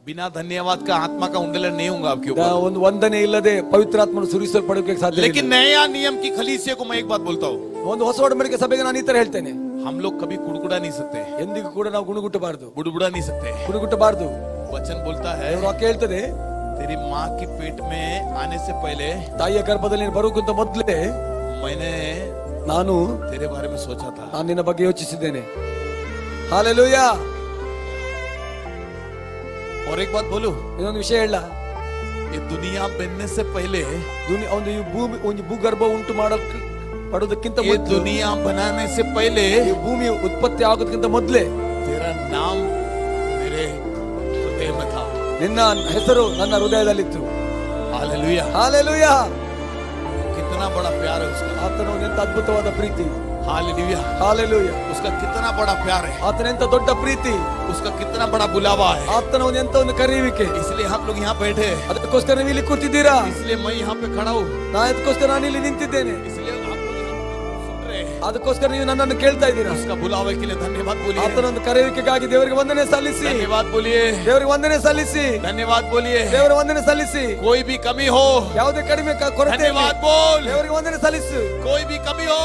बिना धन्यवाद का आत्मा का उंडेलन नहीं होगा आपके ऊपर। ಒಂದು ವಂದನೆ ಇಲ್ಲದೆ ಪವಿತ್ರಾತ್ಮನು ಸುರಿಸಲ್ಪಡೋಕೆ ಸಾಧ್ಯ लेकिन नया नियम की खलीसिया को मैं एक बात बोलता हूँ, ಒಂದು ಹೊಸ ಒಡಂಬಡಿಕೆ ಸಭೆಗೆ ನಾನು ಈ ತರ ಹೇಳ್ತೇನೆ, हम लोग कभी कुड़कुड़ा नहीं सकते, ಎಂದಿಗೂ ಕೂಡ ನಾವು ಗುಣಗುಟ್ಟಬಾರದು, बुड़बुड़ा नहीं सकते। ಗುಣಗುಟ್ಟಬಾರದು। वचन बोलता है, ದೇವರ ವಾಕ್ಯ ಹೇಳ್ತದೆ, तेरी माँ की पेट में आने से पहले ತಾಯಿಯ ಗರ್ಭದಲ್ಲಿ ನೀನು ಬರುವುದಕ್ಕಿಂತ ಮೊದಲೇ मैंने ನಾನು तेरे बारे में सोचा था। ನಾನು ನಿನ್ನ ಬಗ್ಗೆ ಯೋಚಿಸಿದ್ದೇನೆ। ಹಾಲೆಲೂಯಾ। और एक बात बोलूं, ಇನ್ನೊಂದು ವಿಷಯ ಹೇಳ, ये दुनिया बनने से पहले, ಒಂದು ಈ ಭೂಮಿ ಒಂದು ಭೂಗರ್ಭ ಉಂಟು ಮಾಡಕ್ಕೆ ಪಡೋದಕ್ಕಿಂತ ये ಮೊದಲು, दुनिया बनाने से पहले ಈ ಭೂಮಿ ಉತ್ಪತ್ತಿ ಆಗೋದಕ್ಕಿಂತ ಮೊದಲೇ तेरा नाम मेरे हृदय में था। ನಿನ್ನ ಹೆಸರು ನನ್ನ ಹೃದಯದಲ್ಲಿತ್ತು। हालेलुया। ಹಾಲೆಲೂಯಾ। कितना बड़ा प्यार है उसका। ಆತನ ಎಂತ ಅದ್ಭುತವಾದ ಪ್ರೀತಿ। हालेलुया। ಹಾಲೆಲೂಯಾ। उसका कितना बड़ा प्यार है, ಆತನ ಎಂತ ದೊಡ್ಡ ಪ್ರೀತಿ, उसका कितना बड़ा बुलावा है। ಆತನ ಎಂತ ಒಂದು ಕರೆಯುವಿಕೆ। इसलिए हम लोग यहाँ बैठे, ಅದಕ್ಕೋಸ್ಕರ ನೀವು ಇಲ್ಲಿ ಕೂತಿದ್ದೀರಾ, इसलिए मैं यहाँ पे खड़ा हूँ, ನಾ ಅದಕ್ಕೋಸ್ಕರ ನಾನು ಇಲ್ಲಿ ನಿಂತಿದ್ದೇನೆ, इसलिए आप लोग यहाँ सुन रहे हैं। ಅದಕ್ಕೋಸ್ಕರ ನೀವು ನನ್ನನ್ನು ಕೇಳ್ತಾ ಇದ್ದೀರಾ। उसका बुलावे के लिए धन्यवाद बोलिए, ಆತನ ಒಂದು ಕರೆಯುವಿಕೆಗಾಗಿ ದೇವರಿಗೆ ವಂದನೆ ಸಲ್ಲಿಸಿ, धन्यवाद बोलिए, ದೇವರಿಗೆ ವಂದನೆ ಸಲ್ಲಿಸಿ, धन्यवाद बोलिए। ದೇವರ ವಂದನೆ ಸಲ್ಲಿಸಿ। कोई भी कमी हो, ಯಾವುದೇ ಕಡಿಮೆ ಕೊರತೆ ಇರಲಿ, धन्यवाद बोल। ದೇವರಿಗೆ ವಂದನೆ ಸಲ್ಲಿಸು। कोई भी कमी हो,